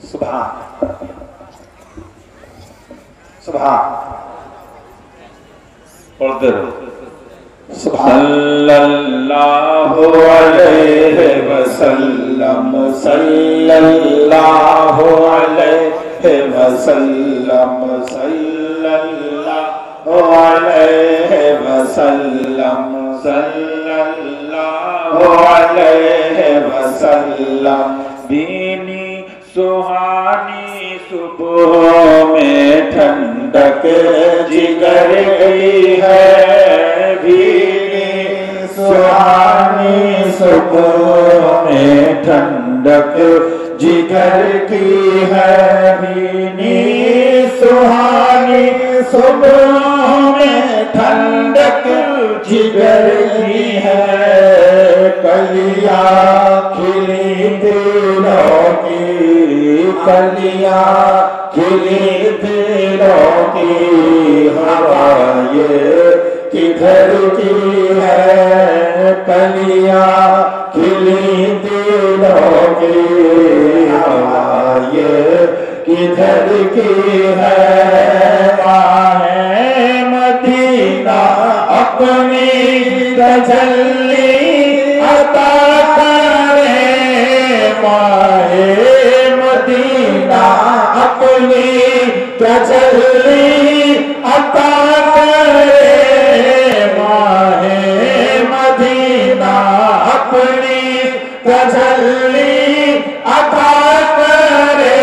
सुभान सुभान पढ़ते रहो। सल्लल्लाहु अलैहि वसल्लम सल्लल्लाहु अलैहि वसल्लम सल्लल्लाहु अलैहि वसल्लम सल्लल्लाहु अलैहि वसल्लम। बीनी सुहानी सुबह में ठंडक जिगर की है, बीनी सुहानी सुबह में ठंडक जिगर की है, बीनी सुहानी सुबह में ठंडक जिगर की है। कलियां खिली दिलों की, कलियां खिली दिलों की, हवा ये किधर की है। कलियां खिली दिलों की, हवा ये किधर की है। माहे मदीना अपनी तजल्ली अता करे, माहे मदीना अपनी तजल्ली अता करे, माहे मदीना अपनी तजल्ली अता करे।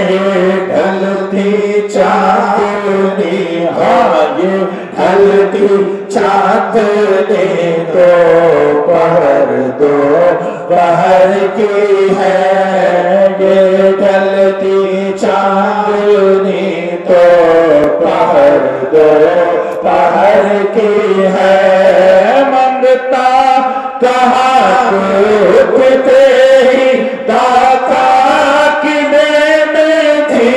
ये ढलती चांदनी, हाँ ये ढलती चांदनी तो पहर दो पहर की है। ये ढलती चांदनी तो पहर दो पहर की है। मंगता कहा कुत्ते ही दाता की देन थी,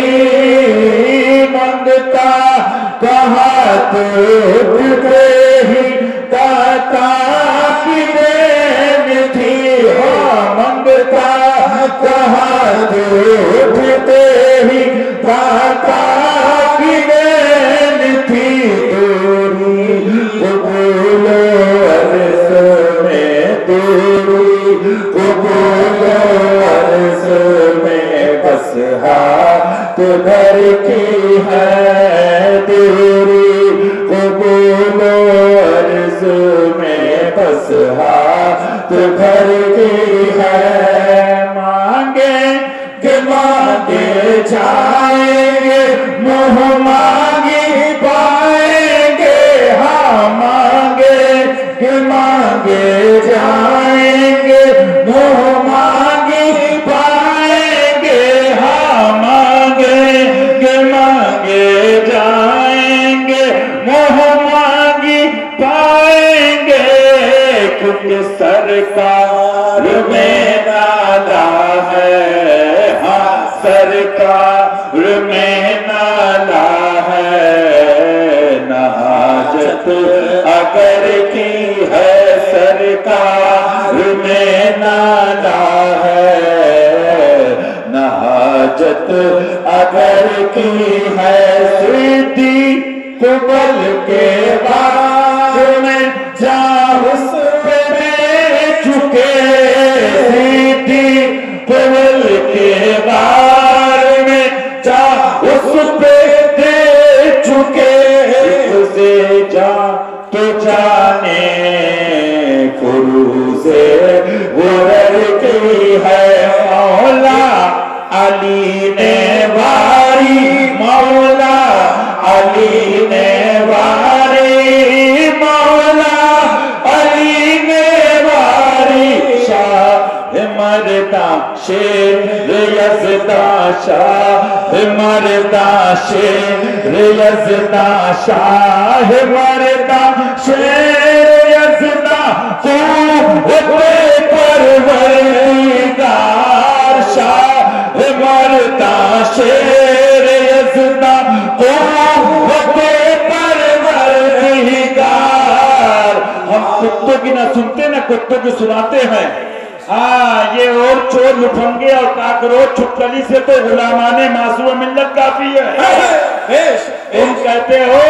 मंगता कहा कुत्ते ही दाता की देन थी। हाँ मंगता कहा कुत्ते ही दाता की देन थी। दूरी कबूलो अर्ज़ में, दूरी कबूलो अर्ज़ में बस हाथ भर की है। दूरी कबूलो अर्ज़ में बस हाथ भर की है। मांगे के मांगे जाएंगे, मुँह मांगी पाएंगे। हाँ मांगे के मांगे जाएंगे, मुँह मांगी पाएंगे। हाँ मांगे के मांगे जाएंगे, मुँह मांगी पाएंगे। क्योंकि सरकार में नाला है, हाँ सरकार में नाला है। ना हाजत अगर की है, सरकार में नाला है। ना हाजत अगर की है, सीधी कुबल के बाद में जा उस पे चुके। सीधी कुबल के बाद में जा उस पे दे चुके। उसे जा तो जाने फुरूज़े गुरर की है। मौला अली ने वारी, मौला अली ने वारी, मौला अली ने वारी। शाह मरदा शेर यज़दा, शाह मरदा शेर यज़दा, शाह मरदा शेर यज़दा। परवरदिगार शाह मरदा शेर यज़दा, परवरदिगार। हम कुत्तों की ना सुनते ना कुत्तों की सुनाते हैं। ये और चोर लुफंगे और काकरोच छुटकली से तो गुलामाने मासूम मिल्लत काफी है। तुम कहते हो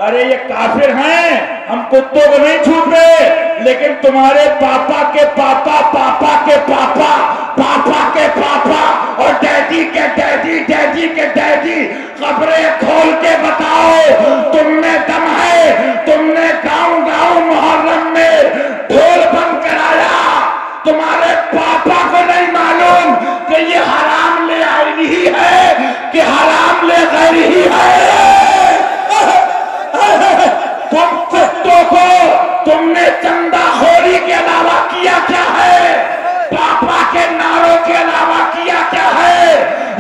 अरे ये काफिर हैं, हम कुत्तों को नहीं छूट रहे, लेकिन तुम्हारे पापा के पापा, पापा के पापा, पापा के पापा और डैडी के डैडी, डैडी के डैडी कब्रें खोल के बताओ तुम में दम है? तुमने गांव गांव मुहर्रम में ढोल बंद कराया, तुम्हारे पापा को नहीं मालूम कि ये हराम ले आई ही है कि हराम ले गई ही है? तुम कुत्तों को तुमने चंदाखोरी के अलावा किया क्या है? पापा के नारों के अलावा किया क्या है?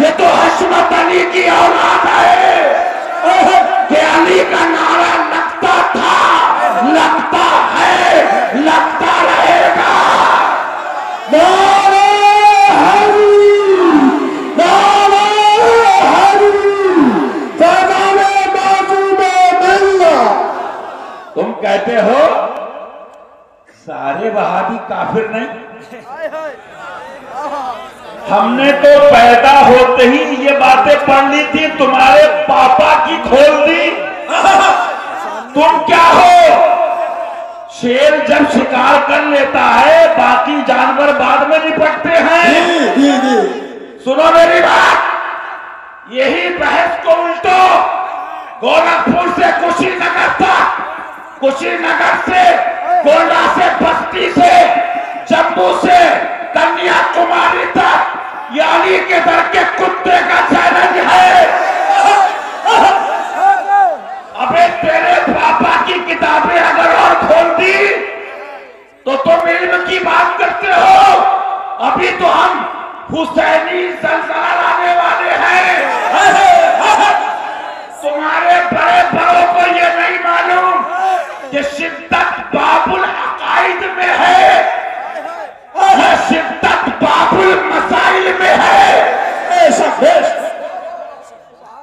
ये तो हशमत अली की औलाद है कि अली का नारा लगता था, लगता है, लगता रहेगा। तुम कहते हो सारे वहाबी काफिर नहीं, हमने तो पैदा होते ही ये बातें पढ़ ली थी, तुम्हारे पापा की खोल दी। तुम क्या हो? शेर जब शिकार कर लेता है बाकी जानवर बाद में निपटते हैं। सुनो मेरी बात, यही बहस को उल्टो गोरखपुर से कुशीनगर तक, कुशीनगर से गोंडा से बस्ती से जम्मू से कन्याकुमारी तक यानी के दर के कुत्ते का चैलेंज है। अबे तेरे पापा की किताबें अगर और खोल दी तो तुम इल्म की बात करते हो। अभी तो हम हुसैनी सल्तनत लाने वाले हैं। तुम्हारे बड़े बड़ों को ये नहीं मालूम कि शिद्दत बाबुल अकाइद में है, शिद्दत बाबुल मसाइल में है।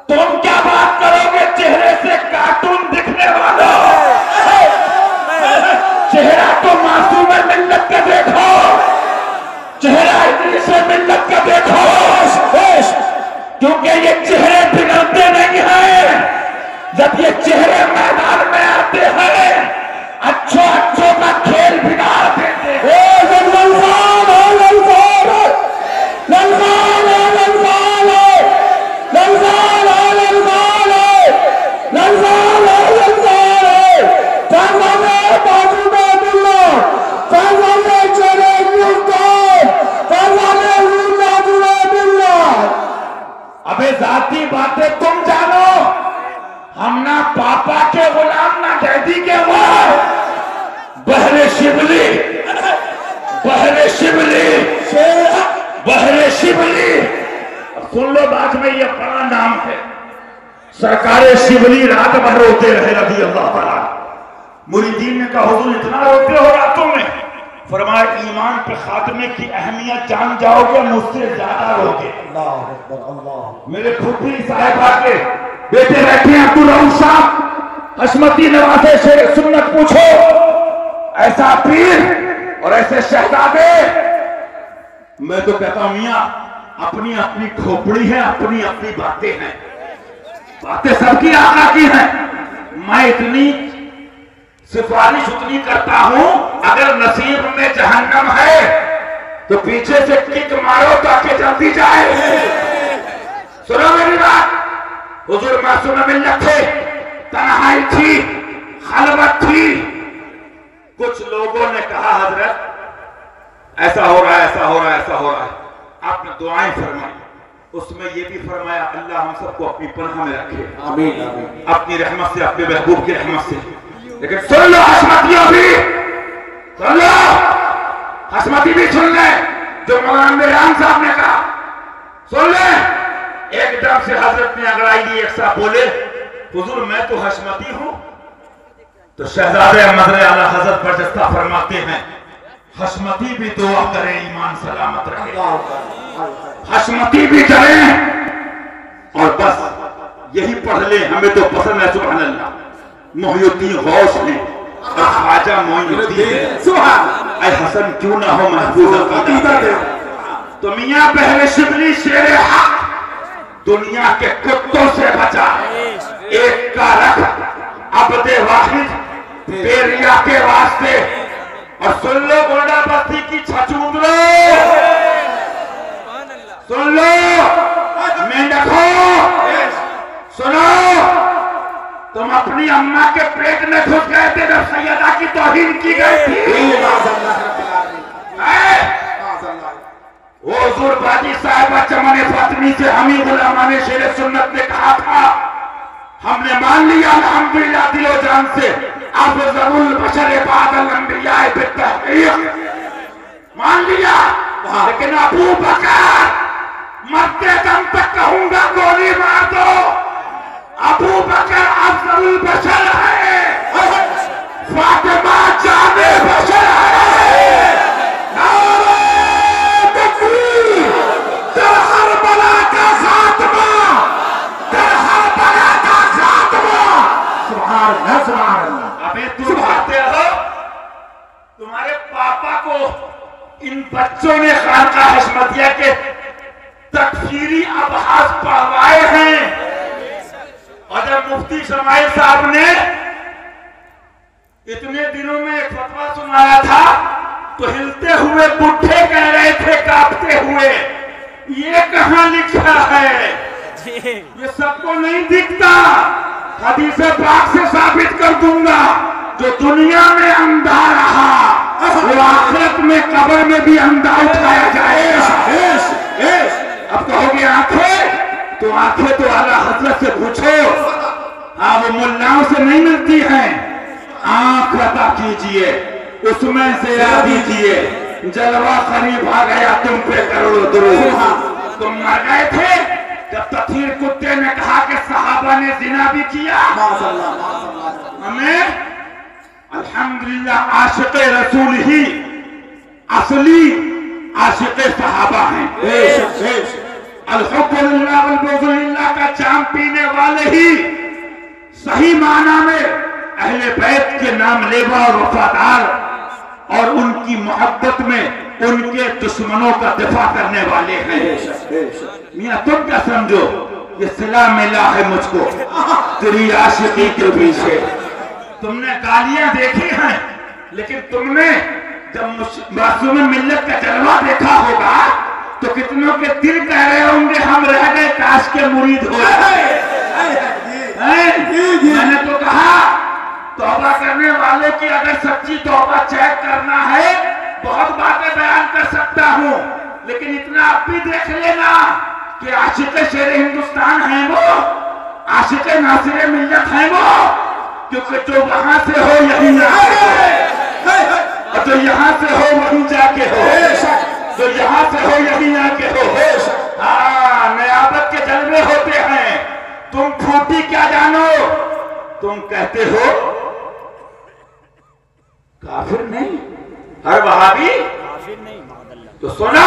तुम क्या बात करोगे चेहरे से कार्टून दिखने वालों? चेहरा तो मासूम मिल्लत का देखो, चेहरा इदरीस मिल्लत का देखो, क्योंकि ये चेहरे बिगड़ते नहीं हैं। जब ये चेहरे मैदान में आते हैं अच्छों अच्छों का खेल बिगाड़ देते हैं। अबे जाती बातें तुम जानो, हम ना पापा के गुलाम ना डैडी के गुलाम। बहरे शिबली, बहरे शिबली, बहरे शिबली। सुन लो बाद में ये बड़ा नाम है। सरकारे शिबली रात भर रोते रहे रज़ी अल्लाह ताला। मुरीदीन ने कहा हुजूर इतना रोते हो रातों में? फरमाया ईमान पे खात्मे की अहमियत जान जाओगे मुझसे ज्यादा रोगे। मेरे फुफी साहिबा के बेटे बैठे हैं अब्दुल रऊफ साहब, हशमती नवासे शेर सुन्नत पूछो, ऐसा पीर और ऐसे शहजादे। मैं तो कहता हूं मियां अपनी अपनी खोपड़ी है, अपनी अपनी बातें हैं, बातें सबकी आका की हैं। मैं इतनी सिफारिश उतनी करता हूं अगर नसीब में जहन्नम है तो पीछे से किक मारो ताकि जल्दी जाए। सुनो मेरी बात, हुजूर मासूम मिल्लत थे, तन्हाई थी, खलवत थी। कुछ लोगों ने कहा हजरत ऐसा हो रहा है, ऐसा हो रहा है, ऐसा हो रहा है। आपने दुआएं फरमाई, उसमें ये भी फरमाया अल्लाह हम सबको अपनी पनाह में रखे, आमीन आमीन, अपनी रहमत से, अपने महबूब की रहमत से। लेकिन सुन लो हशमतियों भी, सुन लो हशमती भी सुन ले जो मौलाना मेहरान साहब ने कहा, सुन ले। एकदम से हजरत ने अगड़ाई ली, एक साहब बोले हुजूर मैं तो हशमती हूं। तो शहजादे अहमद आला हजरत बरजस्ता फरमाते हैं हशमती भी दुआ करे ईमान सलामत रहे, हशमती भी करे और बस यही पढ़ ले, हमें तो पसंद है सुभान अल्लाह। मोहिउद्दीन गौस ने और ख्वाजा मोइनुद्दीन, सुभान ऐ हसन क्यों ना हो महफूज अकीदा तो मियां बहरे शिबली शेर हक दुनिया के कुत्तों से बचा एक का रख अब्दे वाहिद बेरिया के वास्ते और सुन लो गोंडा बस्ती की छछूंदरो सुन लो मेंढको सुनो तुम अपनी अम्मा के पेट में घुस गए थे जब सैयदा की तौहीन की गई थी। वो हुजूर साहिबा चमने फतमी से हमी गुलामाने शेर सुन्नत ने कहा था हमने मान लिया अल्हम्दुलिल्लाह दिलो जान से अफज़लुल बशर बादल अंबिया बित्तहक़ीक़ मान लिया लेकिन अबू बकर मरते दम तक कहूंगा गोली मार दो अबू बकर अफज़लुल बशर है फातिमा जाने बशर है नारे तकबीर कर हर बला का खात्मा कर हर बला का खात्मा सुभान अल्लाह सुभान अल्लाह। अबे तुम कहते हो तुम्हारे पापा को इन बच्चों ने खानका हशमतिया के तकफीरी अबहास पढ़वाए हैं और जब मुफ्ती शमाइल साहब ने इतने दिनों में एक फतवा सुनाया था तो हिलते हुए बुढ़े कह रहे थे कांपते हुए ये कहां लिखा है ये सबको नहीं दिखता हदीस पाक से साबित कर दूंगा जो दुनिया में अंधा रहा वो आखिरत में कब्र में भी अंधा उठाया जाएगा। अब कहोगे आंखें तो आंखें तो आला हजरत से पूछो हाँ वो मुल्लाओं से नहीं मिलती हैं आंख अता कीजिए उसमें से आ दीजिए जलवा करीब आ गया तुम पे करोड़ों दुरूद तुम मर गए थे जब तथीर कुत्ते ने कहा कि सहाबा ने जिना भी किया हमें अल्हम्दुलिल्लाह आशिक़े रसूल ही असली आशिक़े सहाबा हैं। अल-हुब्बु लिल्लाह वल बुग़्ज़ु लिल्लाह का जाम पीने वाले ही सही माना में अहले बैत के नाम लेवा और वफादार और उनकी मोहब्बत में उनके दुश्मनों का दिफा करने वाले हैं। मियां तुम क्या समझो ये सिला मिला है मुझको तेरी आशिकी के पीछे तुमने गालियां देखी हैं लेकिन तुमने जब मासूम मिल्लत का जलवा देखा होगा तो कितनों के दिल कह रहे होंगे हम रह गए काश के मुरीद हो मैंने तो कहा तौबा करने वाले की अगर सच्ची तौबा चेक करना है बहुत बातें बयान कर सकता हूँ लेकिन इतना आप भी देख लेना कि आशिक़े शेर हिंदुस्तान है वो आशिक़े नासिर मिल्लत है वो क्योंकि जो वहां से हो यहीं जाके और जो यहाँ से हो वहीं जाके हो जो यहाँ से हो यहीं आके हो। हाँ नयाबत के जलवे होते हैं तुम फूटी क्या जानो तुम कहते हो काफिर नहीं हर वहाबी तो सुना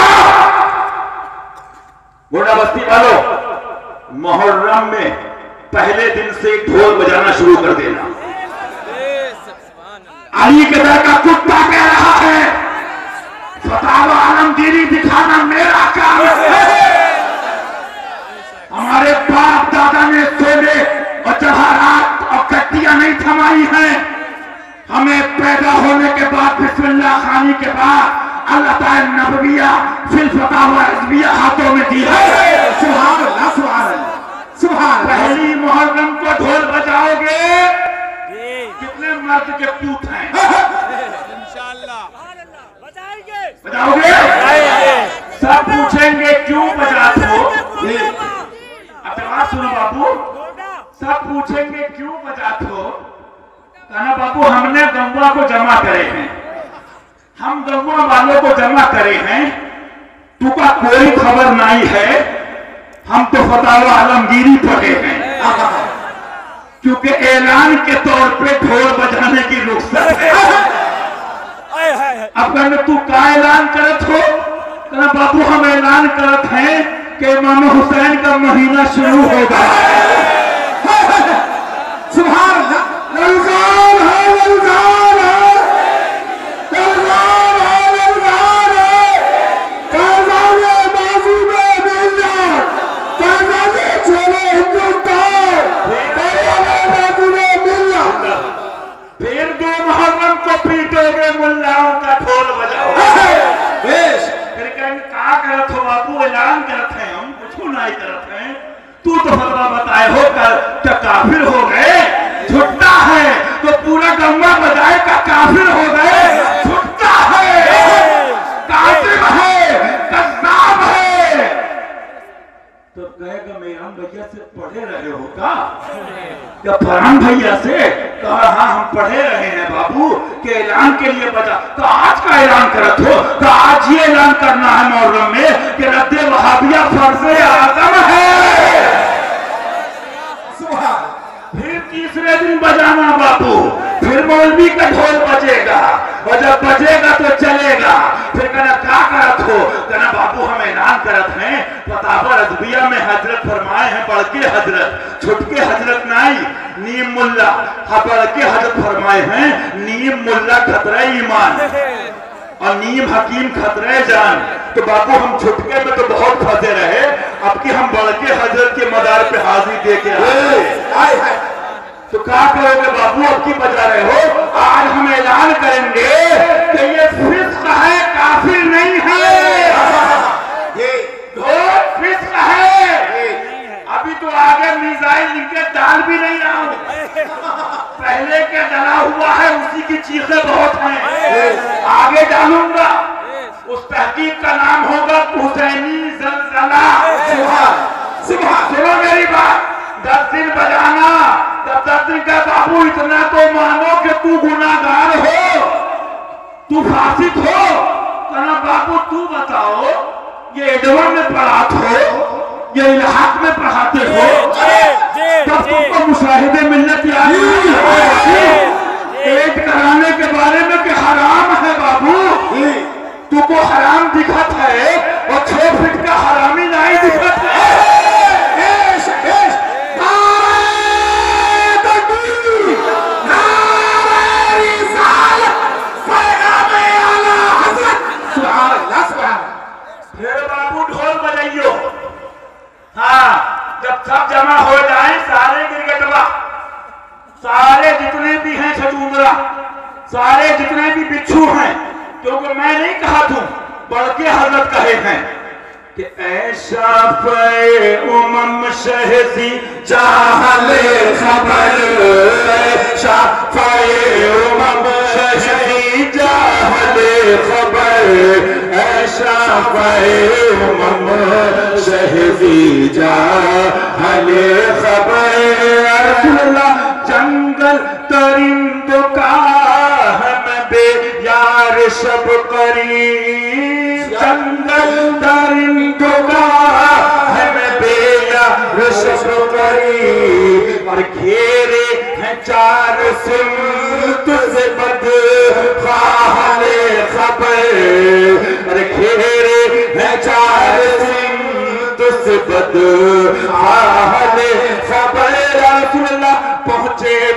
गोंडा बस्ती वालों मुहर्रम में पहले दिन से ढोल बजाना शुरू कर देना। अली के दर का कुत्ता कह रहा है फतावा आलमगीरी दिखाना मेरा काम है। हमारे बाप दादा ने सोने और जवाहरात और कट्टियां नहीं थमाई हैं हमें पैदा होने के बाद बिस्मिल्लाह खानी के बाद अल्लाह ताला नबविया फिल फतावा हिज़बिया हाथों में दी है। सुभान अल्लाह सुभान अल्लाह सुभान। पहली मुहर्रम को ढोल बजाओगे कितने मर्द के पूत हैं इंशाअल्लाह बजाओगे सब पूछेंगे क्यों बजाते हो अब जवाब सुनो बाबू सब पूछेंगे क्यों बजाते हो कहना बाबू हमने गंवा को जमा करे हैं हम गंवा वालों को जमा करे हैं तुका कोई खबर नहीं है हम तो फतावा आलमगीरी पढ़े हैं क्योंकि ऐलान के तौर पे ढोल बजाने की रुख्सत है। अब कहने तू का ऐलान करत हो कहना बाबू हम ऐलान करत हैं कि इमाम हुसैन का महीना शुरू होगा। सुभान अल्लाह कुछ नहीं करते हैं। तू तो फतवा बताए हो कर क्या काफिर हो गए? झुट्टा है तो पूरा गंगा बजाए का काफिर हो गए? झुट्टा है, कातिब है, कज़्ज़ाब है। तो कहेगा मेरान भैया से पढ़े रहे हो का? क्या फरहान भैया से कहा? हाँ हम पढ़े रहे हैं बाबू के ऐलान के लिए बजा। तो आज का ऐलान करत हो? तो आज ये ऐलान करना है मुहर्रम में कि रद्दे वहाबिया फर्ज़े आज़म है। फिर तीसरे दिन बजाना बाबू, फिर मौलवी का ढोल बजेगा और जब बजेगा तो चलेगा। फिर कहना क्या करत हो? कहना बाबू हम ऐलान करत हैं फतावा रज़विया में हजरत फरमाए हैं, बड़के हजरत छुटके हजरत नहीं, नीम मुल्ला बड़के हजरत फरमाए हैं नीम मुल्ला खतरे ईमान और नीम हकीम खतरे जान। तो बाबू हम छुटके में तो बहुत फंसे रहे, अब कि हम बड़के हजरत के मदार पे हाजिरी दे के आए। तो क्या करोगे बाबू? अब की बजा रहे हो? आज हम ऐलान करेंगे कि ये फिस्क है, काफिर नहीं है। ये फिस्क है। अभी तो आगे मिसाइल लिखे डाल भी नहीं रहा हूं, पहले के डला हुआ है उसी की चीखें बहुत हैं। आगे डालूंगा, उस तहकीक का नाम होगा हुसैनी ज़लज़ला। सुनो मेरी बात, 10 दिन बजाना, तब 10 दिन का बाबू इतना तो मानो कि तू गुनाहगार हो, तू फासिक हो। कहना बाबू तू बताओ, ये एडवा में पढ़ाते हो, ये इलाहाक में पढ़ाते हो, तब तुमको मुशाहिदे मिलत याद पेट कराने के बारे में कि हराम है बाबू, तुमको हराम दिखत है और 6 फीट का हरामी नहीं दिखत है। फिर बाबू ढोल बजाइयो। हाँ, जब सब जमा हो जाए सारे गिरगटवा, सारे जितने भी हैं छछूंदरा, सारे जितने भी बिच्छू हैं, क्योंकि मैं नहीं कहा तुम बड़के हजरत कहे हैं कि ऐसा पे उमम शहजी चाहले खबर, ऐसा पे उमम शहजी चाहले खबर, ऐसा पे उमम शहजी चाहले खबर। जंगल तरिंदों का हम बेयार शब करीब, जंगल तरिंदों का हम बेयार शब करीब, और घेरे हैं 4 सिमत से बदखाले खबर, और घेरे हैं 4 सिमत से बदखाले खबर।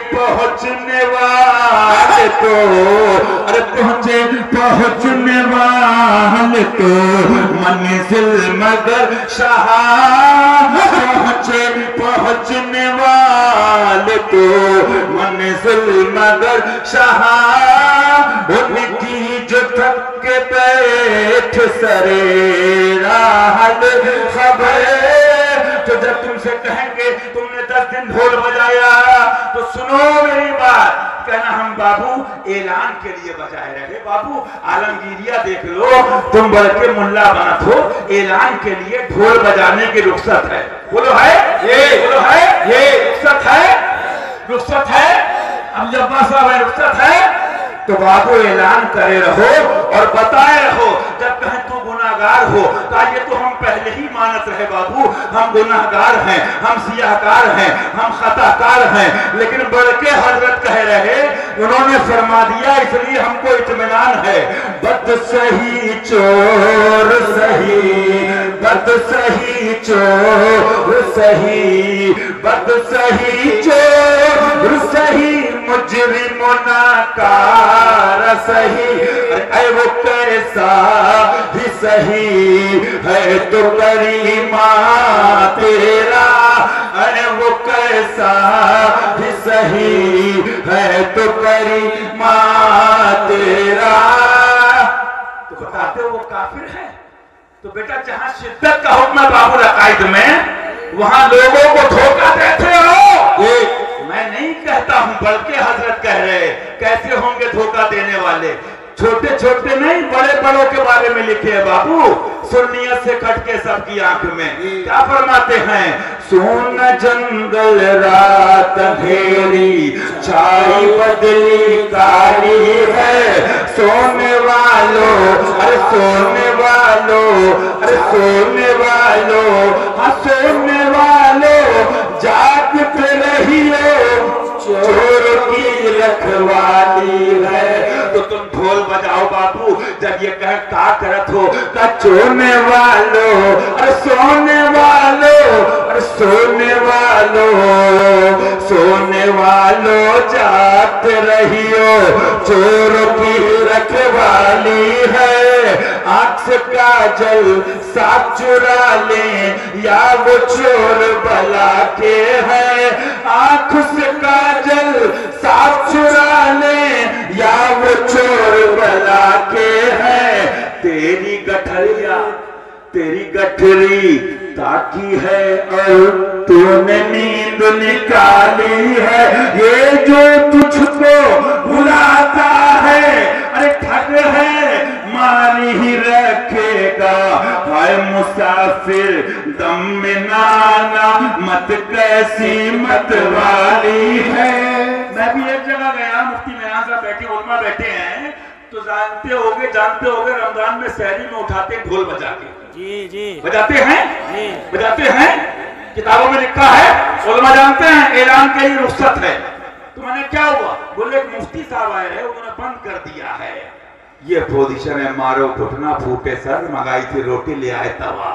पहुंचने वाले तो, अरे पहुंचने वाले तो मंजिल मगर शाह, पहुंचने वाले तो मंजिल मगर शाह, उनकी जो थक के बैठ सरे राहत खबर। तो जब तुमसे कहेंगे तुमने 10 दिन ढोल बजाया तो सुनो मेरी बात, कहना हम बाबू ऐलान के लिए बजाए रहे। बाबू आलमगीरिया देख लो, तुम बड़के मुल्ला बनत हो, ऐलान के लिए ढोल बजाने की रुख्सत है। बोलो है ये, बोलो है ये रुख्सत है, रुख्सत है। अब जब साहब है रुख्सत है तो बाबू ऐलान करे रहो और बताए रहो। जब कहें तू गुनाहगार हो, ये तो हम पहले ही मानत रहे बाबू, हम गुनाहगार हैं, हम सियाहकार हैं, हम खताकार हैं, लेकिन बड़के हजरत कह रहे, उन्होंने फरमा दिया इसलिए हमको इत्मीनान है। बद सही चोर सही, बद सही चोर सही, बद सही चोर सही, मुजरिमुना कार सही, ऐ वो कैसा भी सही है तो करीमा तेरा, अरे वो कैसा भी सही है तो करीमा तेरा। तो बताते हो वो काफिर है, तो बेटा जहां शिद्दत का हुक्म है बाबुल अकायद में, वहां लोगों को धोखा देते हो। मैं नहीं कहता हूं, बल्कि हजरत कह रहे, कैसे होंगे धोखा देने वाले? छोटे छोटे नहीं, बड़े बड़ों के बारे में लिखे हैं बाबू। सुन्नियत से खटके सबकी आंख में क्या फरमाते हैं? सोन जंगल रात अंधेरी, छाई बदली काली है। सोने वालों, अरे सोने वालों, अरे सोने वालों, हाँ सोने वालों, जागते रहियो, चोर की रखवाली है। तो तुम ढोल बजाओ बाबू, जब ये कह का करत हो, का चोने वालों, अरे सोने वालों, अरे सोने वालों, सोने वालों, जागते रहियो, चोर की रखवाली है। आंख से काजल साथ चुरा ले, या वो चोर बला के है। आंख से काजल साथ चुरा ले, या वो चोर बला के है। तेरी गठरिया, तेरी गठरी ताकी है और तूने नींद निकाली है। ये जो तुझको बुलाता है, अरे ठग है, मारी ही रखेगा। हाय मुसाफिर दम में नाना, मत कैसी मत वाली है। मैं भी एक जगह गया, मुफ्ती मेहरान साहब बैठे, उलमा बैठे हैं, तो जानते होगे रमजान में सहरी में उठाते ढोल बजा के। जी बजाते हैं, जी बजाते हैं। किताबों में लिखा है, उलमा जानते हैं, ऐलान के लिए रुख्सत है। तो मैंने क्या हुआ, बोले मुफ्ती साहब आए हैं, उन्होंने बंद कर दिया है। ये पोजीशन है, मारो घुटना फूटे सर, मंगाई थी रोटी ले आए तवा।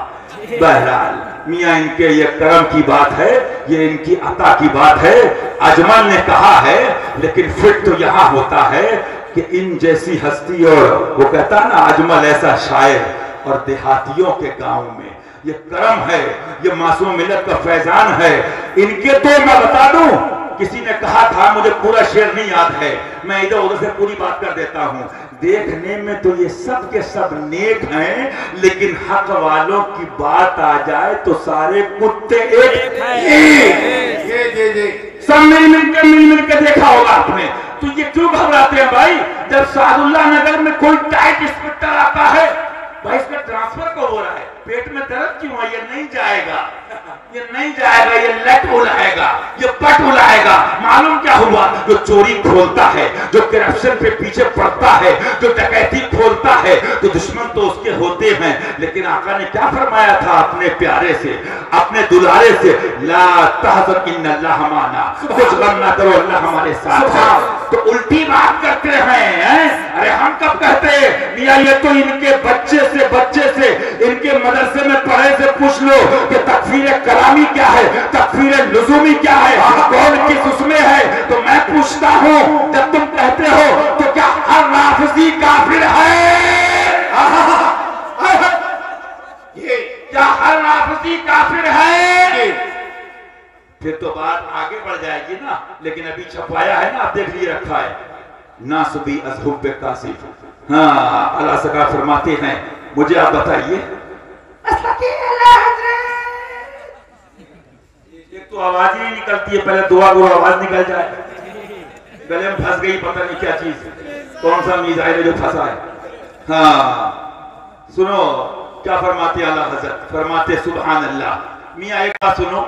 बहरहाल मियाँ इनके ये करम की बात है, ये इनकी अता की बात है। अजमल ने कहा है, लेकिन फिट तो यहाँ होता है कि इन जैसी हस्ती, और वो कहता ना अजमल ऐसा शायर, और देहातियों के गांव में ये करम है, ये मासूम मिलत का फैजान है। इनके तो मैं बता दूं, किसी ने कहा था, मुझे पूरा शेर नहीं याद है, मैं इधर उधर से पूरी बात कर देता हूं। देखने में तो ये सब के सब नेक हैं, लेकिन हक वालों की बात आ जाए तो सारे कुत्ते एक हैं। सब मिल के देखा होगा आपने। तो ये क्यों घबराते हैं भाई? जब सादुल्ला नगर में कोई टाइट इंस्पेक्टर आता है, भाई इसका ट्रांसफर कब हो रहा है, पेट में दर्द क्यों है, ये नहीं जाएगा, ये नहीं जाएगा, ये लट उलाएगा, ये पट उलाएगा। मालूम क्या हुआ? जो चोरी खोलता है, जो करप्शन पे पीछे पड़ता है, जो डकैती खोलता है, तो दुश्मन तो उसके होते हैं। लेकिन आका ने क्या फरमाया था अपने प्यारे से, अपने दुलारे से? ला तहज़न इन्नल्लाह माना, कुछ गम ना करो, अल्लाह हमारे साथ है। तो उल्टी बात करते हैं। अरे हम कब कहते मियां, ये तो इनके बच्चे से इनके मदरसे में पढ़े से पूछ लो कि तकफीर कलामी क्या है, तकफीर लुज़ूमी क्या है, कौन किस उसमें है। तो मैं पूछता हूं, जब तुम कहते हो तो क्या हर राफिज़ी काफिर है? ये क्या हर राफिज़ी काफिर है? फिर तो बात आगे बढ़ जाएगी ना। लेकिन अभी छपाया है ना, आप देख लिए रखा है, नासुबी अज़हुब कासिफ। हाँ, अल्लाह सका फरमाते हैं, मुझे आप बताइए, एक तो आवाज ही नहीं निकलती है, पहले दुआ को आवाज निकल जाए, गले में फंस गई, पता नहीं क्या चीज, कौन सा मीज़ाइल है जो फंसा है। हाँ सुनो क्या फरमाते अल्लाह हज़रत, फरमाते सुभान अल्लाह। मियाँ एक बात सुनो,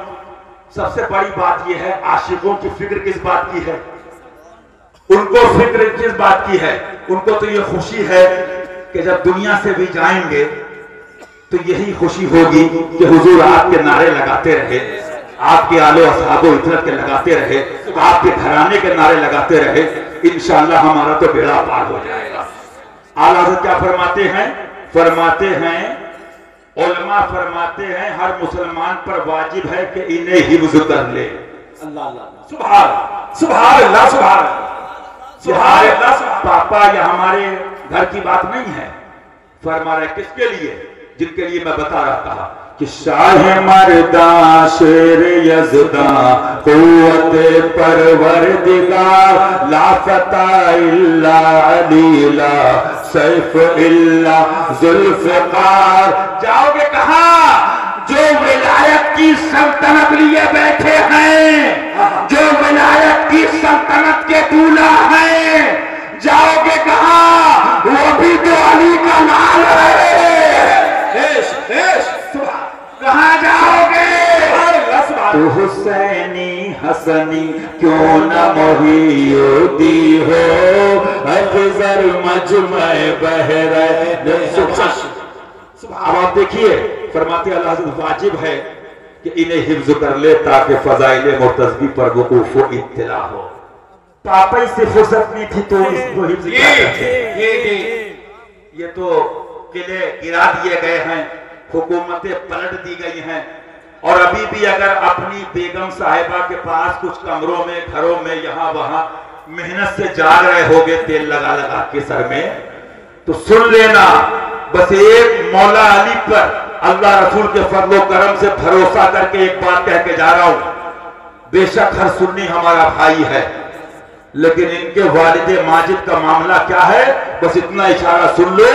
सबसे बड़ी बात यह है, आशिकों की फिक्र किस बात की है? उनको फिक्र किस बात की है? उनको तो ये खुशी है कि जब दुनिया से भी जाएंगे तो यही खुशी होगी कि हुजूर आपके नारे लगाते रहे, आपके आलो असहाबो इतरत के लगाते रहे, आपके घराने के नारे लगाते रहे, इंशाअल्लाह हमारा तो बेड़ा पार हो जाएगा। आला हज़रत क्या फरमाते हैं? फरमाते हैं, उलमा फरमाते हैं, हर मुसलमान पर वाजिब है कि इन्हें हिफ्ज़ कर ले। अल्लाह अल्लाह, सुभान सुभान अल्लाह, सुभान सुभान अल्लाह। पापा या हमारे घर की बात नहीं है, फरमा रहे किसके लिए? जिनके लिए मैं बता रहा था, कि शाह मर्दा शेर यज़दा क़ुव्वत परवरदिगार ला फता इल्ला अली ला सैफ इल्ला ज़ुल्फ़िकार। जाओगे कहाँ जो विलायत की सल्तनत लिए बैठे हैं, जो विलायत की सल्तनत के दूल्हा हैं, जाओगे कहाँ? वो भी तो अली का लाल है। कहाँ जाओगे? तो हुसैनी हसनी क्यों न मोहिउद्दी हो, अफजल मजमे बहरे। अब आप देखिए फरमाते अल्लाह वाजिब है कि इन्हें हिफ्ज कर ले ताकि फजाइल मुर्तज़वी पर वकूफ़ व इत्तिला हो। पापा से फुर्सत नहीं थी तो इसको हिफ्ज क्या करते? ये तो किले गिरा दिए गए हैं, हुकूमतें पलट दी गई हैं, और अभी भी अगर अपनी बेगम साहिबा के पास कुछ कमरों में घरों में यहाँ वहां मेहनत से जा रहे होगे तेल लगा लगा के सर में, तो सुन लेना बस एक मौला अली पर अल्लाह रसूल के फजलो करम से भरोसा करके एक बात कह के जा रहा हूं। बेशक हर सुन्नी हमारा भाई है, लेकिन इनके वालिदे माजिद का मामला क्या है, बस इतना इशारा सुन लो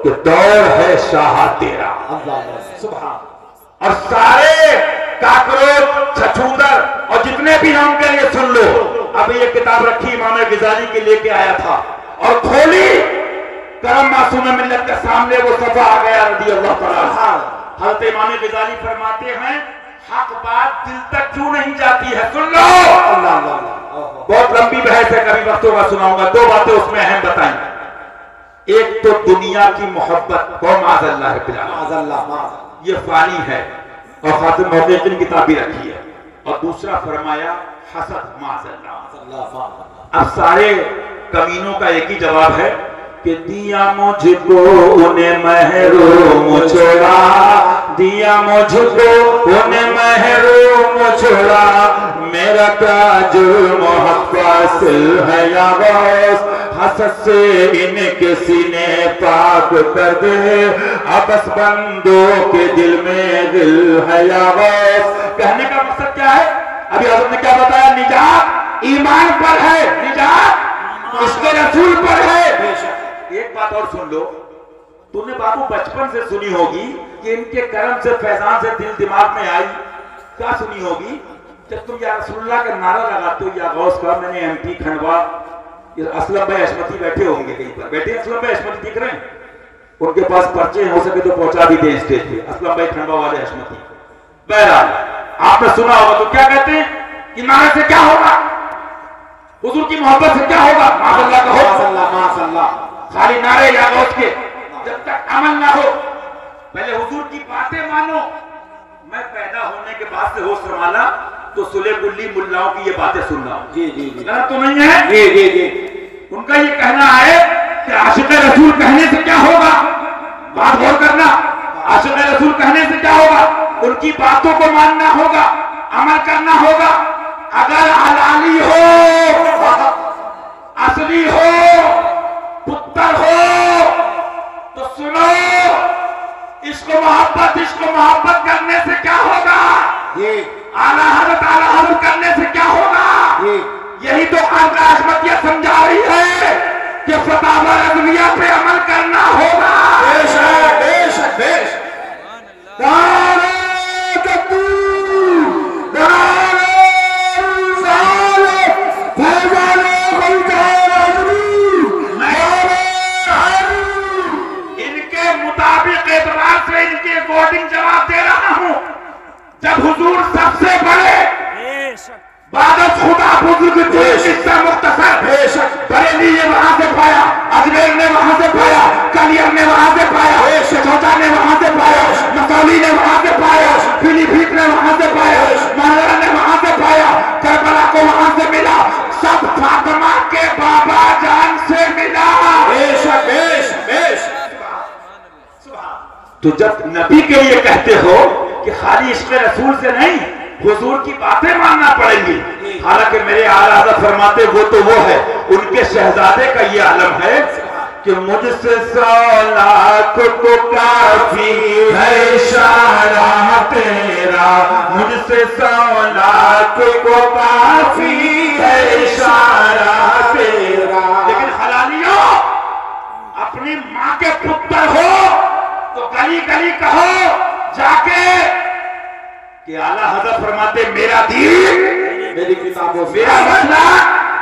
कि दौर है शाह तेरा। और सारे काकरोच छछूंदर और जितने भी नाम के लिए सुन लो। अभी ये किताब रखी इमाम गिजाली के लेके आया था और खोली, करम मासूम मिल्लत के सामने वो सफा आ गया रज़ी अल्लाह तआला। हज़रत इमाम गिजाली फरमाते हैं हक बात दिल तक क्यों नहीं जाती है, सुन लो। बहुत लंबी बहस है, कभी वक्त होगा सुनाऊंगा। दो बातें उसमें अहम बताई। एक तो दुनिया की मोहब्बत को माज़अल्लाह ये फानी है और खातिम मुहक़्क़िक़ीन किताब भी रखी है, और दूसरा फरमाया हसद माज़अल्लाह। अब सारे कमीनों का एक ही जवाब है कि दिया मुझको उन्हें महरूम छोड़ा, दिया मुझको उन्हें महरूम छोड़ा, मेरा क्या जुर्म हक़ फासिल है या गौस, हसद से इनके सीने पाक कर दे, आपस बंदों के दिल में दिल है या गौस। कहने का मकसद क्या है? अभी हज़रत ने क्या बताया? निजात ईमान पर है, निजात इसके रसूल पर है। एक बात और सुन लो, तूने बाबू बचपन से सुनी होगी कि इनके करम से फैजान से दिल दिमाग में आई। क्या सुनी होगी? जब तुम या रसूलुल्लाह का नारा लगाते हो या गौस का। मैंने MP खंडवा, असलम भाई अशमती बैठे होंगे कहीं पर, बैठे असलम भाई अशमती दिख रहे हैं, उनके पास पर्चे हो सके तो पहुंचा भी दें स्टेज पे, असलम भाई खंडवा वाले अशमती। बहरहाल आपने सुना होगा, तो क्या कहते हैं कि नारे से क्या होगा, हुजूर की मोहब्बत से क्या होगा? माज़अल्लाह का हो, खाली नारे या गौस के, जब तक अमल ना हो। पहले हुजूर की बातें मानो। मैं पैदा होने के बाद से होश संभाला तो सुले गुल्ली मुल्लाओं की ये बातें सुन रहा हूं। जी जी जी, गलत तो नहीं है? जी जी जी। उनका ये कहना है कि आशिक़ रसूल कहने से क्या होगा, बात गौर करना, आशिक़ रसूल कहने से क्या होगा? उनकी बातों को मानना होगा, अमल करना होगा। अगर हलाली हो, असली हो, पुत्र हो, तो सुनो, इश्क मोहब्बत करने से क्या होगा? आला हज़रत करने से क्या होगा? यही तो खानका अशमतिया समझा रही है कि फतावा रज़विया पे अमल करना होगा। बेशक बेशक बेशक। इनके मुताबिक एतबार से इनके अकॉर्डिंग जवाब दे रहा हूं। जब हुजूर सबसे बड़े बादत खुदा बुजुर्ग थे, मुख्तसर बरेली ने वहां से पाया, अजमेर ने वहां से पाया, कलियर ने वहां से पाया, छोटा ने वहां से पाया, मसौली ने वहां से पाया, पीलीभीत ने वहां से पाया, महरा ने वहां से पाया, करबला को वहां से मिला, सब फातिमा के बाबा जान से मिला। बेशक बेशक बेशक। तो जब नबी के लिए कहते हो कि खाली इश्क़ रसूल से नहीं, हुजूर की बातें मानना पड़ेंगी। हालांकि मेरे आला हज़रत फरमाते वो तो वो है, उनके शहजादे का ये आलम है कि मुझसे 100 लाख को काफी है इशारा तेरा, मुझसे 100 लाख को काफी है इशारा तेरा। लेकिन हलालियों, अपनी माँ के पुत्र हो तो गली गली कहो जाके कि आला हज़रत फरमाते मेरा दीन मेरी किताबों से, मेरा मसला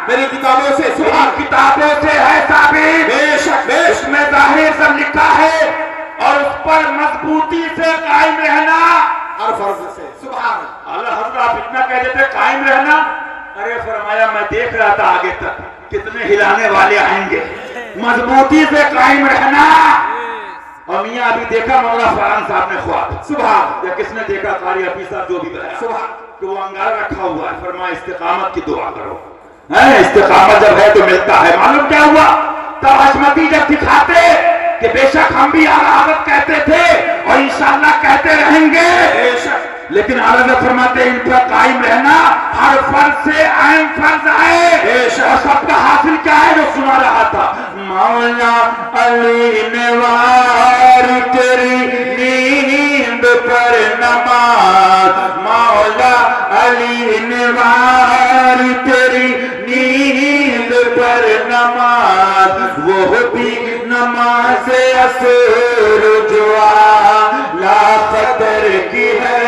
मेरी किताबों से, मेरी किताबों से है साबित, बेशक उसमें जाहिर सब लिखा है और उस पर मजबूती से कायम रहना। हर फर्ज से सुभान आला हज़रत आप इतना कह देते कायम रहना, अरे फरमाया मैं देख रहा था आगे तक कितने हिलाने वाले आएंगे। मजबूती से कायम रहना। और मियाँ अभी देखा मौलाना फरहान साहब ने ख्वाब, सुभान, या किसने देखा, कारी हफीज साहब जो भी बताया, सुभान, कि वो अंगारा रखा हुआ है, फरमाया इस्तिकामत की दुआ करो। इस्तिकामत जब है तो मिलता है। मालूम क्या हुआ, तब हजमती जब दिखाते कि बेशक हम भी आला हज़रत कहते थे और इंशाअल्लाह कहते रहेंगे, बेशक, लेकिन आला फरमाते इन पर कायम रहना। हर फर्ज से अहम फर्ज है और सबका हासिल क्या है जो सुना रहा था, मौला अली ने वार तेरी नींद पर नमाज, मौला अली ने वार तेरी नींद पर नमाज, वो भी नमाज असर जो आला क़दर की है,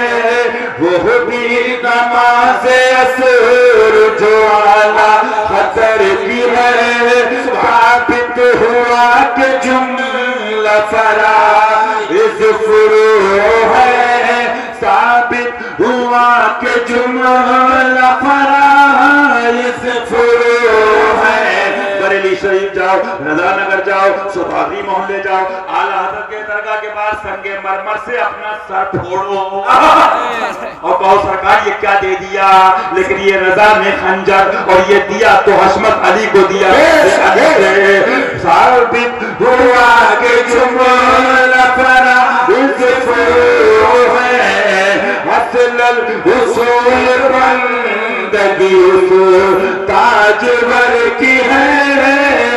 वो भी नमाज असर जो आला क़दर की है। साबित हुआ कि जुमला फराइज़ फ़ुरू है, साबित हुआ कि जुमला फराइज़ फ़ुरू है। बरेली शरीफ जाओ, रज़ानगर जाओ, सुभागी मोहल्ले जाओ, आला हज़रत के दरगाह के बाद संगे मरमर से अपना सर फोड़ो और कहो सरकार ये क्या दे दिया, लेकिन ये रजा ने खंजर और ये दिया तो हशमत अली को दिया। साबित हुआ कि जुमला फराइज़ फ़ुरू है, असलल उसूल बंदगी ताजवर की है,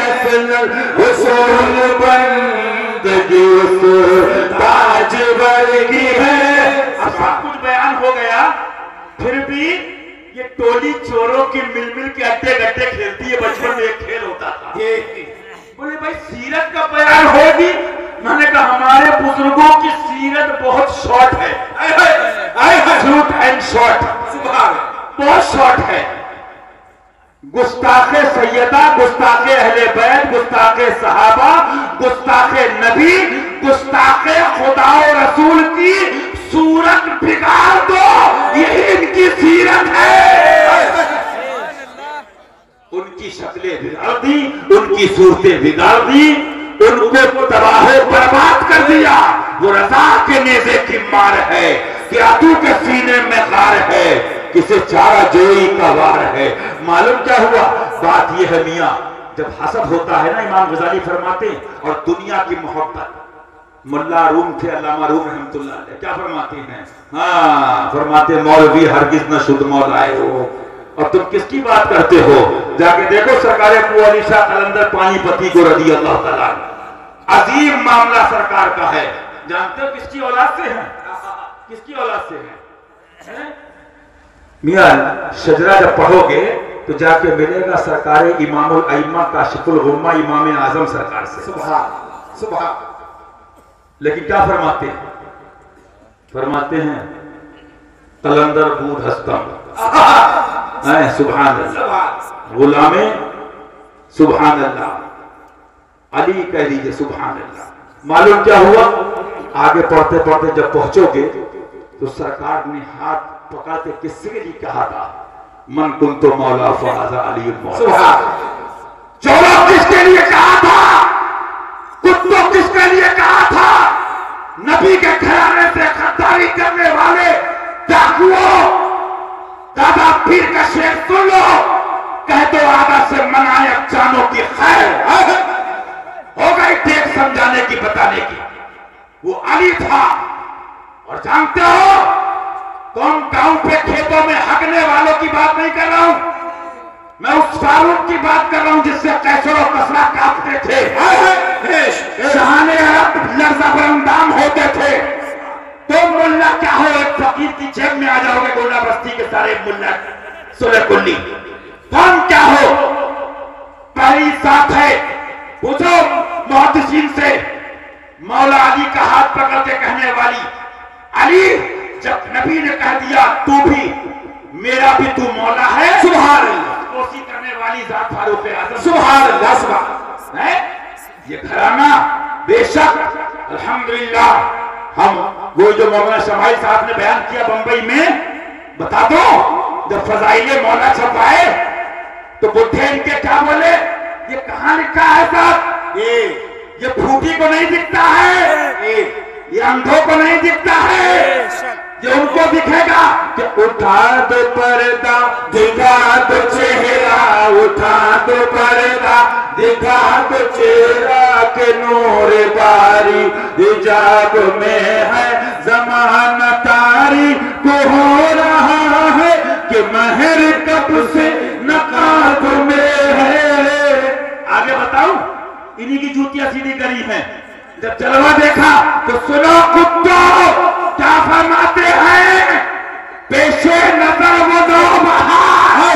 असलल उसूल बंदगी ताजवर की है। अब सब कुछ बयान हो गया, फिर भी ये टोली चोरों की मिल के अड्डे गड्डे खेलती है। बचपन में एक खेल होता था, बोले भाई सीरत का बयान होगी। मैंने कहा हमारे बुजुर्गों की सीरत बहुत शॉर्ट है, शॉर्ट एंड शॉर्ट, बहुत शॉर्ट है। गुस्ताखे सैयदा, गुस्ताखे अहले बैत, गुस्ताखे सहाबा, गुस्ताखे नबी, गुस्ताखे खुदा और रसूल की सूरत बिगाड़ दो, यही इनकी सीरत है। उनकी शक्लें बिगाड़ दी, उनकी सूरतें बिगाड़ दी, उनको तबाह बर्बाद कर दिया। वो रजा के नेज़े की मार है, कि आतू के सीने में खार है, किसे चारा जोई का वार है। मालूम क्या हुआ, बात यह है मियाँ, जब हसद होता है ना, इमाम गजाली फरमाते और दुनिया की मोहब्बत, मुल्ला रूम थे अल्लामा रूम रहमतुल्लाह अलैह, क्या फरमाते हैं, हाँ फरमाते मौलवी हरगिज न शुद्ध मौलाए हो। और तुम किसकी बात करते हो, जाके देखो सरकार अबू अली शाह कलंदर पानीपती को रज़ी अल्लाह तआला, अजीम मामला सरकार का है। जानते हो किसकी औलाद से है, किसकी औलाद से है? मियां शजरा जब पढ़ोगे तो जाके मिलेगा सरकार इमामुल अइम्मा काशिफुल गुम्मा इमाम आजम सरकार से। सुभान सुभान। लेकिन क्या फरमाते हैं, फरमाते हैं कलंदर बूढ़ हस्तम, सुभान अल्लाह, गुलामे सुभान अल्लाह, अली कह लीजिए सुभान अल्लाह। मालूम क्या हुआ, आगे पढ़ते पढ़ते जब पहुंचोगे तो सरकार ने हाथ पकड़ के किसके लिए कहा था, मन कुन तो मौला फहाजा अली मौला। चौरा किसके लिए कहा था, कुत्तों किसके लिए कहा था, नबी के घराने से गद्दारी करने वाले डाकुओं। दादा पीर का शेर सुन लो, कह दो आदा से मनायक जानों की खैर, हो गई टेक समझाने की बताने की। वो अली था, और जानते हो कौन गांव पे खेतों में हगने वालों की बात नहीं कर रहा हूं, मैं उस फारूक की बात कर रहा हूं जिससे कैसर और कसरा कांपते थे, शहाने अरब लर्जा बरंदाम होते थे। तो मुल्ला क्या हो, एक फकीर की जेब में आ जाओगे गोला बस्ती के सारे मुल्ला सुले कुल्ली। कौन क्या हो, पहली साथ है। पूछो मुहद्दिसीन से, मौला अली का हाथ पकड़ के कहने वाली, अली जब नबी ने कह दिया तू भी मेरा भी तू मौला है, सुभान अल्लाह, कोशिश करने वाली जात फारूक आज़म, सुभान अल्लाह, सुभान है ये घराना। बेशक अल्हम्दुलिल्लाह, हम वो जो मौलाना शमाइल साहब ने बयान किया बंबई में, बता दो जब फजाइले मौला छपाए तो बुढ़े इनके क्या बोले, ये कहां लिखा है साहब, ये फूटी को नहीं दिखता है, ये अंधों को नहीं दिखता है, ये उनको दिखेगा कि उठा दो पर्दा दिखा दो चेहरा, उठा दो पर्दा दिखा दो चेहरा के नूर बारी हिजाब में है ज़माना तारी को हो रहा है कि महर कब से नकाब में है। आगे बताऊं, इन्हीं की जूतियां सीधी करी हैं। जब जलवा देखा तो सुनो कुत्तों क्या फरमाते हैं, पेशे नजर वो नौबहार,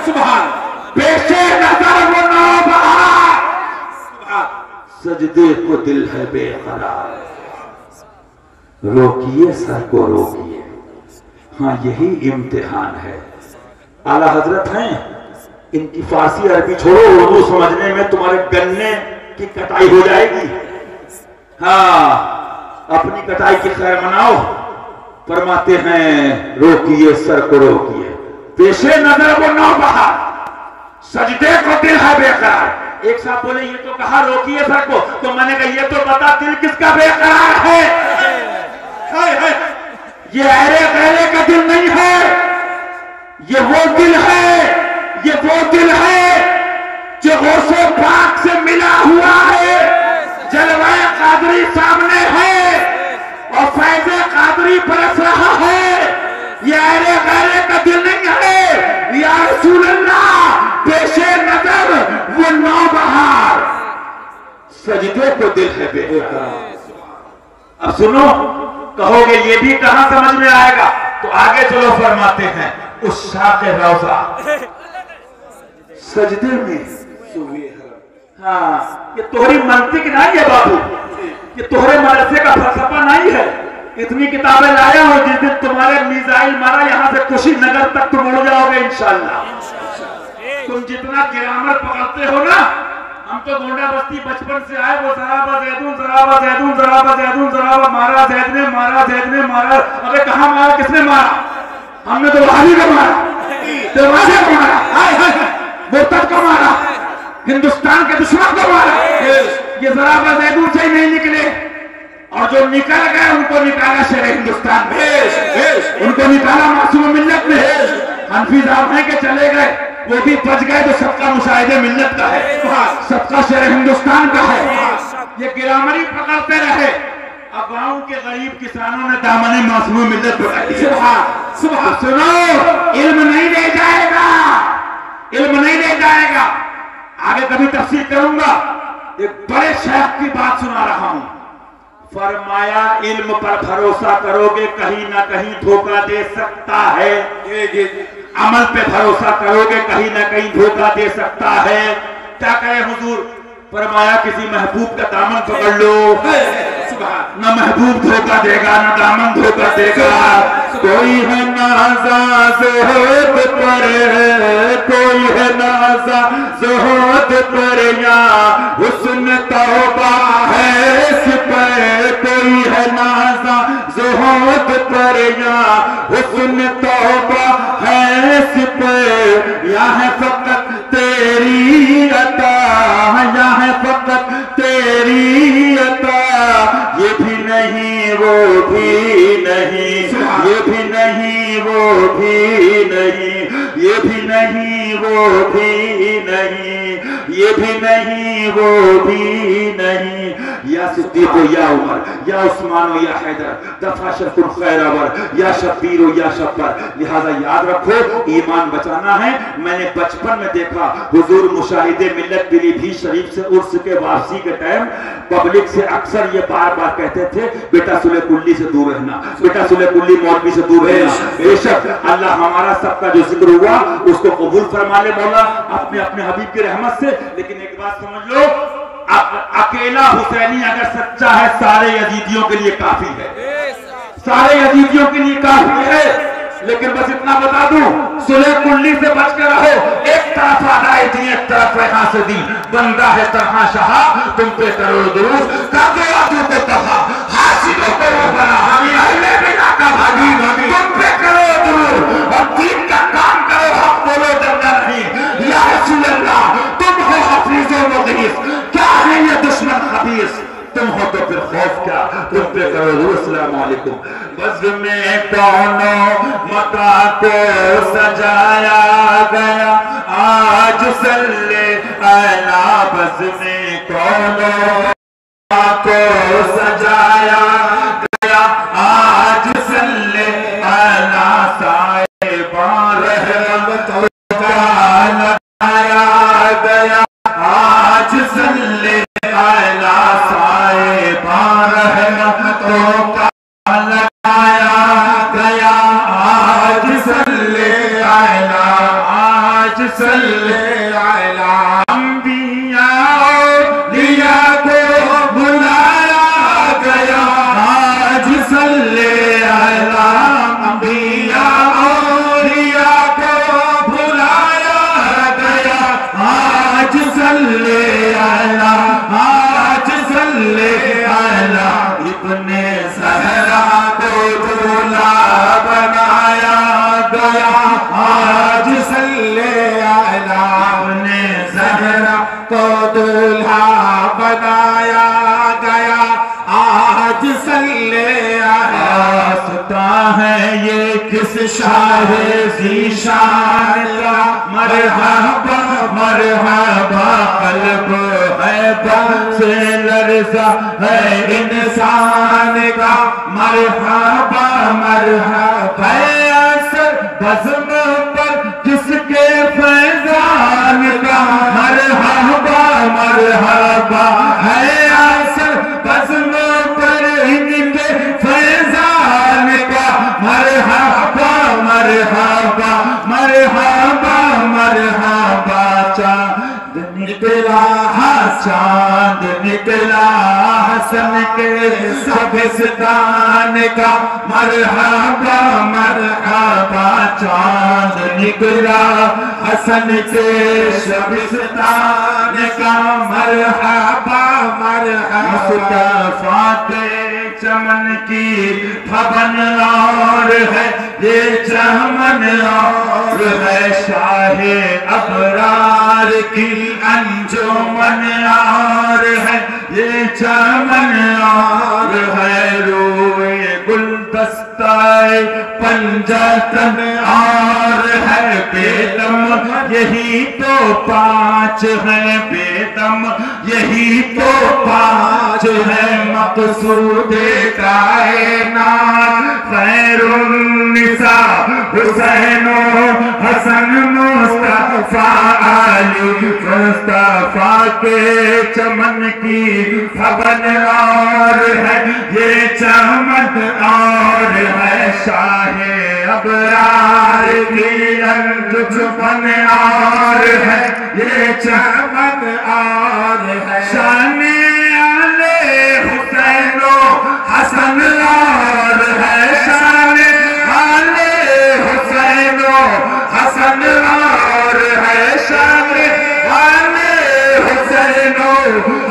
सुभान, पेशे नजर वो नौबहार, सजदे को दिल है बेकरार, रोकिए सर को रोकिए। हाँ यही इम्तिहान है। आला हजरत हैं, इनकी फारसी अरबी छोड़ो, उर्दू समझने में तुम्हारे गन्ने की कटाई हो जाएगी। हाँ अपनी कटाई की खैर मनाओ। फरमाते हैं रोकिए सर को रोकिए, पेशे नजर वो नौबहार, सजदे को दिल है बेकरार। एक साहब बोले ये तो कहा रोकिए सर को, तो मैंने कहा ये तो बता दिल किसका बेकरार है। ये अरे गहरे का दिल नहीं है, ये वो दिल है, ये वो दिल है जो गौसे पाक से मिला हुआ है, जलवाए कादरी सामने है और फैज़े कादरी बरस रहा है। ये अरे गहरे का दिल नहीं है, या रसूल अल्लाह पेशे नजर वो नौबहार, सजदे को दिल है बेकरार। अब सुनो, कहोगे ये भी कहां समझ में आएगा, तो आगे चलो फरमाते हैं उस शाक़ रौज़ा सजदे में। हाँ ये तोहरी मंतिक नहीं है बाबू, ये तोहरे मदरसे का फलसफा नहीं है। इतनी किताबें लाया हो, जिस दिन तुम्हारे मिसाइल मारा यहाँ से कुशीनगर तक तुम उड़ जाओगे इंशाअल्लाह। तुम जितना ग्रामर पकड़ते हो ना, हम तो गोंडा बस्ती बचपन से आए, वो जराबा जैदून जराबा जैदून जराबा जैदून जराबा मारा जैद ने मारा, जैद ने मारा। अबे कहाँ मारा, किसने मारा? हमने तो वहाबी को मारा, दरवाजे को मारा, मुर्तद को मारा, हिंदुस्तान के दुश्मन को मारा। ये जराबा जैदून से ही नहीं निकले, और जो निकल गए उनको निकाला शेर हिंदुस्तान में, उनको निकाला मासूम मिल्लत ने। हनफी साहब हैं कि चले गए, वो भी बच गए तो सबका मुशाहिदे मिल्लत का है, सबका शेर हिंदुस्तान का है। ये गिरामरी पकड़ते रहे, अब गांव के गरीब किसानों ने दामने मासूम मिल्लत पकड़ी। सुबह सुनो, इल्म नहीं ले जाएगा, इल्म नहीं ले जाएगा। आगे कभी तफसीर करूंगा। एक बड़े शेख की बात सुना रहा हूं, फरमाया इल्म पर भरोसा करोगे कहीं ना कहीं धोखा दे सकता है, अमल पे भरोसा करोगे कहीं ना कहीं धोखा दे सकता है। क्या करें हुजूर? फरमाया किसी महबूब का दामन पकड़ लो, न महबूब धोखा देगा न दामन धोखा देगा। कोई है नाज़ा ज़ुहद पर, कोई है नाज़ा ज़ुहद पर, या हुस्न तौबा है सिपर। कोई है नाज़ा ज़ुहद पर, या हुस्न तौबा है सिपर। या है फकत तेरी अता, या है फकत तेरी अता। ये भी नहीं वो भी नहीं, ये भी नहीं वो भी नहीं, ये भी नहीं वो भी नहीं, ये भी नहीं वो भी नहीं, या सिद्दीक हो या उमर या उस्मान हो या हैदर, दफा शरफुल खैर अवर या शब्बीर हो या शब्बर। लिहाजा याद रखो, ईमान बचाना है। मैंने बचपन में देखा हुजूर मुशाहिदे मिल्लत पीलीभीत शरीफ से उर्स के वापसी के टाइम पब्लिक से अक्सर ये बार बार कहते थे, बेटा सुले कुल्ली से दूर रहना, बेटा सुले कुल्ली मौलवी से दूर रहना। बेशक अल्लाह हमारा सबका जो जिक्र हुआ उसको कबूल फरमा ले मौला अपने अपने हबीब की रहमत से। लेकिन एक बात समझ लो, अकेला हुसैनी अगर सच्चा है सारे यजीदियों के लिए काफी है, सारे यजीदियों के लिए काफी है। लेकिन बस इतना बता दूं, सुलह कुल्ली से बच कर रहो। एक तरफ आदाए दी, एक तरफ यहाँ से दी, बंदा है तरह शाह तुम पे करो दुरूद, कर दो आदू को कहा हासिलों को वो बना हमी अहले बिना का भागी भागी, तुम पे करो दुरूद और दीन का काम करो, हक बोलो डरना नहीं। या रसूल अल्लाह तुम हो हफीज़ो मुगीस, क्या है ये दुश्मन खबीस, तुम हो तो फिर खौफ क्या, तुम पे करो दुरूद। अस्सलाम वालेकुम। बज़्म में कौनो मका को सजाया गया, आज सल्ले अला। बज़्म में कौनो मका को सजाया गया, आज सल्ले अला। साहिबान रहमत का लगाया गया, आज सल्ले अला। साहिबान रहमतों का लगाया गया, आज सल्ले अला, आज सल्ले अला। अंबिया औलिया को बुलाया गया, आज सल्ले अला। अंबिया औलिया को बुलाया गया, आज सल्ले अला, आज सल्ले अला। इब्ने ज़हरा को दूल्हा बनाया गया, आज सल्ले अला। इब्ने ज़हरा को दूल्हा बनाया गया, आज सल्ले अला। आस्ता है ये किस शाहे ज़ीशान का, मरहबा मरहबा। कल्ब है बल से लरज़ा है इंसान का, मरहबा मरहबा। असर बज़्म पर किसके फैज़ान का, मरहबा मरहबा। है असर बज़्म पर इनके फैज़ान का, मरहबा मरहबा मरहबा मरहबा। चाँद निकला चाँद निकला हसन के सबिस्तान का, मरहबा मरहबा। चाँद निकला हसन के सबिस्तान का, मरहबा मरहबा। मुस्तफा के चमन की भवन और है ये चमन और है, शाहे अबरार की अंजुमन और है ये चमन और है। रोए गुलदस्ताए पंजतन और है बेदम, यही तो पाँच है बेदम, यही तो पाँच है। मक़सूदे कायनात खैरुन्निसा, हुसैनो हसन मुस्तफा अली। मुस्तफा के चमन की भवन और है ये चमन और है, शाहे अबरार की अंजुमन और है ये चमन और है। शाने आले हुसैनो हसन और है, शाने आले हुसैनो हसन और है, शाने आले हुसैनो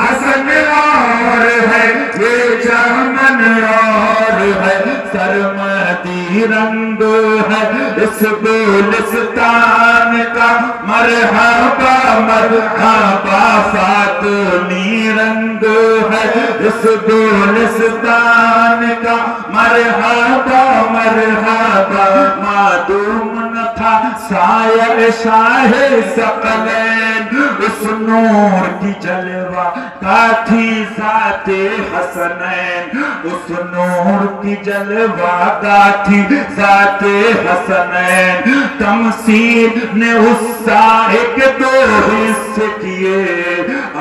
हसन और है ये चमन और है। सरमदी रंग है इस गुलिस्तान का, मरहबा मरहबा। फातमी रंग है इस गुलिस्तान का, मरहबा मरहबा। मादूम न था साया शाहे सकलैन, उस नूर की जलवा गाथी ज़ाते हसनैन, उस नूर की जलवा गाथी ज़ाते हसनैन। तमसील ने उस साए के दो हिस्से किए,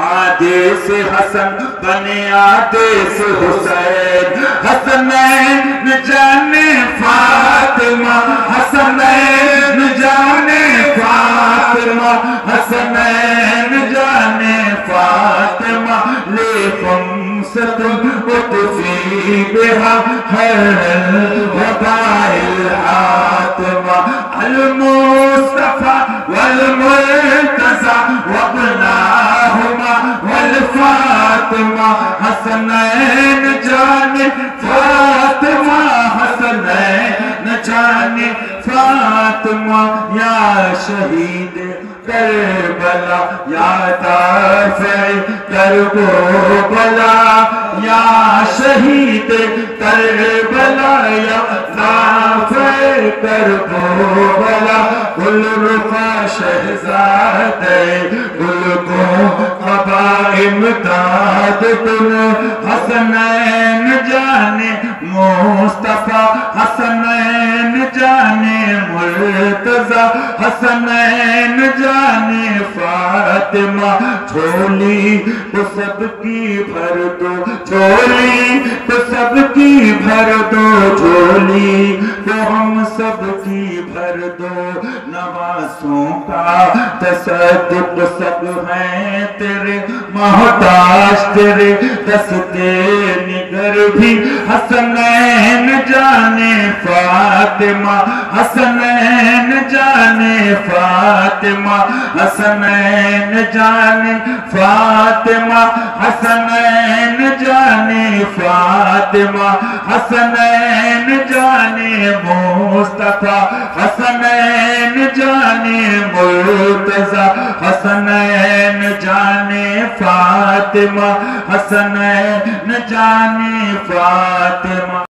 आधे से हसन बने आधे से हुसैन। हसनैन जाने फातिमा, हसनैन जाने फातिमा, हसनैन जाने फातिमा। ले खम्सतुन उतफी बिहा हर वबाइल आतिमा। अल मुस्तफा वल मुर्तज़ा वब्नाहुमा वल फातिमा। हसनैन जाने फातिमा, हसनैन जाने फातिमा। या शहीद करबला या दाफ़े करबला, या शहीद करबला या दाफ़े करबला। गुल रुखा शहज़ादे गुल को क़बा इमदाद तुम। हसनैन जाने मुस्तफा, हसनैन जाने मुर्तज़ा, हसनैन जाने फातिमा। झोली तो सबकी भर दो, झोली तो सबकी भर दो, झोली तो हम सबकी भर दो। नवासों का तसद्दुक़ सब हैं तेरे मोहताज, तेरे दस्ते निगर भी। हसनैन जाने फातिमा, हसनैन जाने फातिमा, हसनैन जाने फातिमा, हसनैन जाने फातिमा। हसनैन जाने मुस्तफा, हसनैन जाने मुर्तज़ा, हसनैन जाने फातिमा, हसनैन जाने फातिमा।